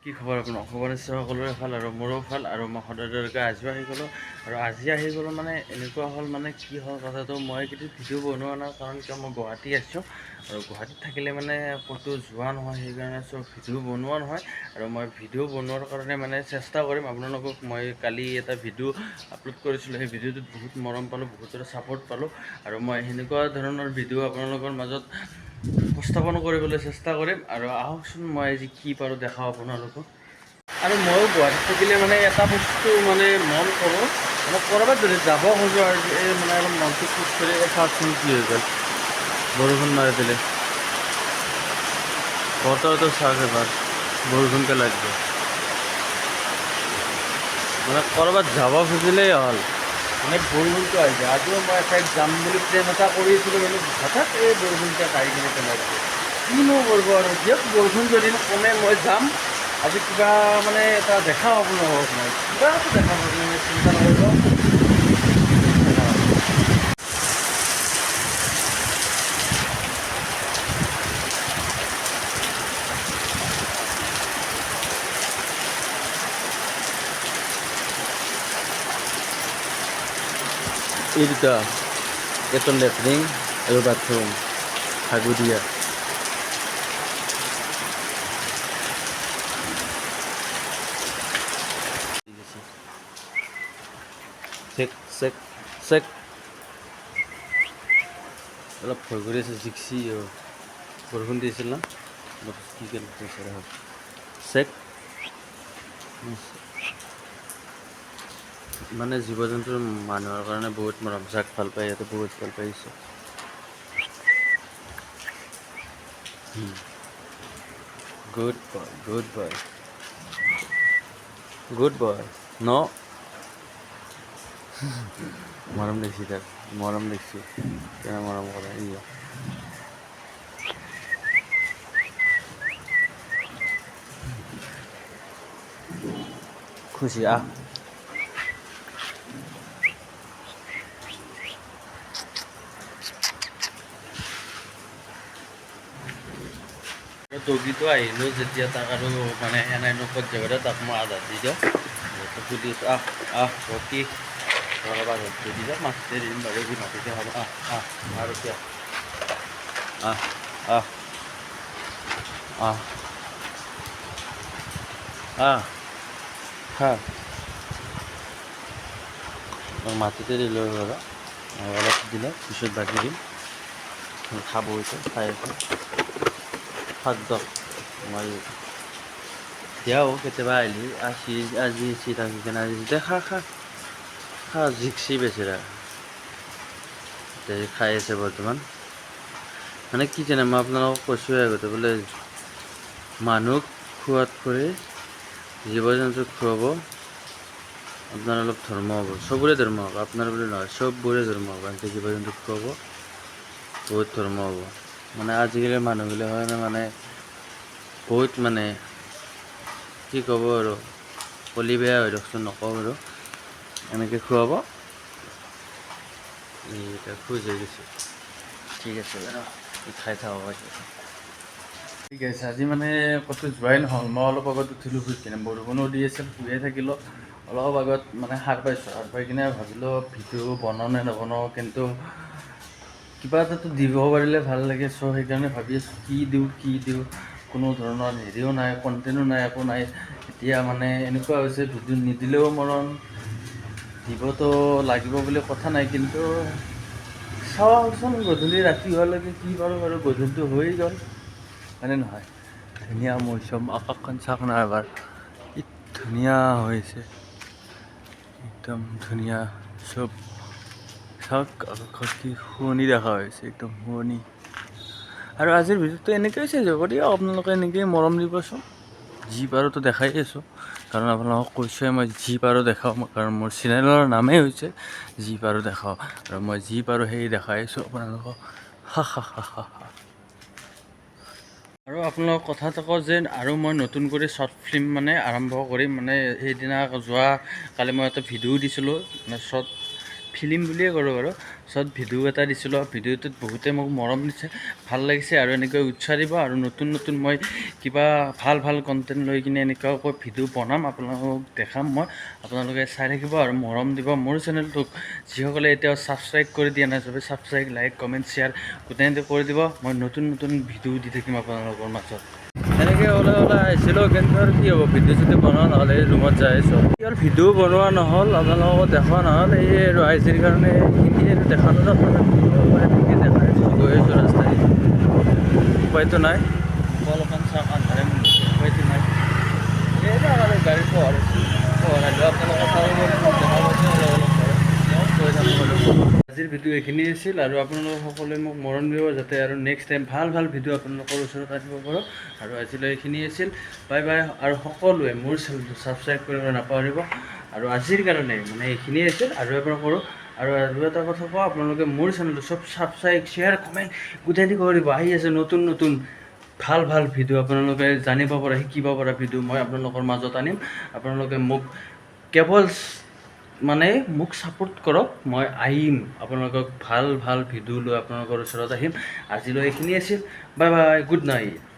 কি খবৰ আপোনাৰ? খবৰ নিশ্চয় সকলোৰে ভাল আৰু মোৰো ভাল আৰু মই সদায়কে আজিও আহি গ'লোঁ আৰু আজি আহি গ'লোঁ মানে এনেকুৱা হ'ল মানে কি হ'ল কথাটো মই কিন্তু ভিডিঅ' বনোৱা নাই কাৰণ কিয় মই গুৱাহাটী আছোঁ আৰু গুৱাহাটীত থাকিলে মানে ক'তো যোৱা নহয় সেইকাৰণে ভিডিঅ' বনোৱা নহয় আৰু মই ভিডিঅ' বনোৱাৰ কাৰণে মানে চেষ্টা কৰিম আপোনালোকক মই কালি এটা ভিডিঅ' আপলোড কৰিছিলোঁ সেই ভিডিঅ'টোত বহুত মৰম পালোঁ বহুতৰে ছাপোৰ্ট পালোঁ আৰু মই সেনেকুৱা ধৰণৰ ভিডিঅ' আপোনালোকৰ মাজত উপস্থাপন কৰিবলৈ চেষ্টা কৰিম আৰু আহকচোন মই আজি কি পাৰোঁ দেখাওঁ আপোনালোকক আৰু ময়ো গুৱাহাটীত থাকিলে মানে এটা বস্তু মানে মন কৰোঁ মানে ক'ৰবাত যদি যাব খোজোঁ আৰু এই মানে অলপ মনটো খোজ কৰি চাওকচোন কি হৈ গ'ল বৰষুণ মাৰি দিলে বতৰটো চাওক এবাৰ বৰষুণকে লাগিব মানে ক'ৰবাত যাব খুজিলেই হ'ল মানে বৰষুণটো আহি যায় আজিও মই এঠাইত যাম বুলি প্লেন এটা কৰিছিলোঁ কিন্তু হঠাৎ এই বৰষুণটো আহি কিনে পেলাই দিছে কিনো কৰিব আৰু দিয়ক বৰষুণ যদি কমে মই যাম আজি কিবা মানে এটা দেখাওঁ আপোনালোকক মই কিবা এটা দেখাম আপোনালোকে চিন্তা নকৰিব এই দুটা এটা লেট্ৰিন আৰু বাথৰুম হাগুদিয়া চেক চেক চেক অলপ ভয় কৰি আছে জিক্সি বৰষুণ দিছিল না অলপ কি চেক মানে জীৱ জন্তুৰ মানুহৰ কাৰণে বহুত মৰম যাক ভাল পায় ইয়াতে বহুত ভাল পাইছে good boy good boy good boy ন মৰম দেখছি তাক মৰম দেখছি কেনে মৰম কৰে ইয়া খুশি আহ দগীটো আহিলোঁ যেতিয়া তাক আৰু মানে এনাই নকত যাবলৈ তাক মই আধাৰ দি দিওঁ সুধি আহ আহ ৰকি ৰবা ৰখি দি দিওঁ মাছতে দিম বাৰু সি মাতিতে হ'ব আহ আহ আৰু কিয় আহ আহ আহ আহ খা মাটিতে দিলোঁ ৰবা অলপ দিলে পিছত বাকি দিম খাব হৈছে খাই আছে খাদ্য মই দিয়াও কেতিয়াবা আহিলি আজি থাকি কেনে আজি যেতিয়া খা খা খা জিক্সি বেচেৰা এতিয়া খাই আছে বৰ্তমান মানে কি জানে মই আপোনালোকক কৈছোঁৱে আগতে বোলে মানুহ খোৱাত কৰি জীৱ জন্তুক খুৱাব আপোনাৰ অলপ ধৰ্ম হ'ব চবৰে ধৰ্ম হ'ব আপোনাৰ বুলি নহয় চববোৰে ধৰ্ম হ'ব এনেকৈ জীৱ জন্তুক খুৱাব বহুত ধৰ্ম হ'ব মানে আজিকালি মানুহবিলাকে মানে বহুত মানে কি ক'ব আৰু কলি বেয়া হৈ দিয়কচোন নকওঁ আৰু এনেকৈ খুৱাব এতিয়া খোজ হৈ গৈছে ঠিক আছে বাৰু খাই থাকক ঠিক আছে আজি মানে ক'তো যোৱাই নহ'ল মই অলপ আগত উঠিলোঁ শুই কিনে বৰষুণো দি আছিল শুয়ে থাকিলোঁ অলপ আগত মানে সাৰ পাইছোঁ সাৰ পাই কিনে ভাবিলোঁ ভিডিঅ' বনাওঁ নে নবনাওঁ কিন্তু কিবা এটাতো দিব পাৰিলে ভাল লাগে চ' সেইকাৰণে ভাবি আছোঁ কি দিওঁ কোনো ধৰণৰ হেৰিও নাই কণ্টেণ্টো নাই একো নাই এতিয়া মানে এনেকুৱা হৈছে ভিডিঅ' নিদিলেও মৰণ দিবতো লাগিব বুলি কথা নাই কিন্তু চাওঁচোন গধূলি ৰাতি হোৱালৈকে কি পাৰোঁ বাৰু গধূলিটো হৈয়ে গ'ল হয়নে নহয় ধুনীয়া মৌচম আকাশখন চাওক না এবাৰ কি ধুনীয়া হৈছে একদম ধুনীয়া চব চাওক আকাশত কি শুৱনি দেখা হৈছে একদম শুৱনি আৰু আজিৰ ভিডিঅ'টো এনেকৈয়ে চেঞ্জ হ'ব দিয়ক আপোনালোকে এনেকৈয়ে মৰম দিবচোন যি পাৰোঁতো দেখাই আছোঁ কাৰণ আপোনালোকক কৈছোঁৱে মই যি পাৰোঁ দেখাওঁ কাৰণ মোৰ চেনেলৰ নামেই হৈছে যি পাৰোঁ দেখাওঁ আৰু মই যি পাৰোঁ সেই দেখাই আছোঁ আপোনালোকক হা হা হা হা হা আৰু আপোনালোকক কথা এটা কওঁ যে আৰু মই নতুন কৰি শ্বৰ্ট ফিল্ম মানে আৰম্ভ কৰিম মানে সেইদিনা যোৱা কালি মই এটা ভিডিঅ' দিছিলোঁ মানে শ্বৰ্ট ফিল্ম বুলিয়ে কৰোঁ বাৰু শ্বৰ্ট ভিডিঅ' এটা দিছিলোঁ ভিডিঅ'টোত বহুতে মোক মৰম দিছে ভাল লাগিছে আৰু এনেকৈ উৎসাহ দিব আৰু নতুন নতুন মই কিবা ভাল ভাল কণ্টেণ্ট লৈ কিনে এনেকুৱাকৈ ভিডিঅ' বনাম আপোনালোকক দেখাম মই আপোনালোকে চাই থাকিব আৰু মৰম দিব মোৰ চেনেলটোক যিসকলে এতিয়াও ছাবস্ক্ৰাইব কৰি দিয়া নাই চবে ছাবস্ক্ৰাইব লাইক কমেণ্ট শ্বেয়াৰ গোটেইটো কৰি দিব মই নতুন নতুন ভিডিঅ' দি থাকিম আপোনালোকৰ মাজত এনেকৈ ওলাই আহিছিলোঁ কিন্তু আৰু কি হ'ব ভিডিঅ' চিডিঅ' বনোৱা নহ'ল এই ৰুমত যাই আছোঁ আৰু ভিডিঅ' বনোৱা নহ'ল আপোনালোকক দেখুওৱা নহ'ল এই আৰু আইচিৰ কাৰণে এইখিনি আৰু দেখালোঁ এনেকৈ দেখাই আছোঁ গৈ আছোঁ ৰাস্তাই উপায়তো নাই অলপমান চাওক আন্ধাৰে উপায়তো নাই এইটো আৰু গাড়ী পোহৰাইছোঁ আপোনালোকৰ আজিৰ ভিডিঅ' এইখিনি আছিল আৰু আপোনালোক সকলোৱে মোক মৰম দিব যাতে আৰু নেক্সট টাইম ভাল ভাল ভিডিঅ' আপোনালোকৰ ওচৰত আনিব পাৰোঁ আৰু আজিলৈ এইখিনি আছিল বাই বাই আৰু সকলোৱে মোৰ চেনেলটো ছাবস্ক্ৰাইব কৰিব নাপাহৰিব আৰু আজিৰ কাৰণে মানে এইখিনিয়ে আছিল আৰু এবাৰ কৰোঁ আৰু এটা কথা কওঁ আপোনালোকে মোৰ চেনেলটো চব ছাবস্ক্ৰাইব শ্বেয়াৰ কমেণ্ট গোটেইখিনি কৰিব আহি আছে নতুন নতুন ভাল ভাল ভিডিঅ' আপোনালোকে জানিব পৰা শিকিব পৰা ভিডিঅ' মই আপোনালোকৰ মাজত আনিম আপোনালোকে মোক কেৱল মানে মোক ছাপোৰ্ট কৰক মই আহিম আপোনালোকক ভাল ভাল ভিডিঅ' লৈ আপোনালোকৰ ওচৰত আহিম আজিলৈ এইখিনি আছিল বাই বাই গুড নাইট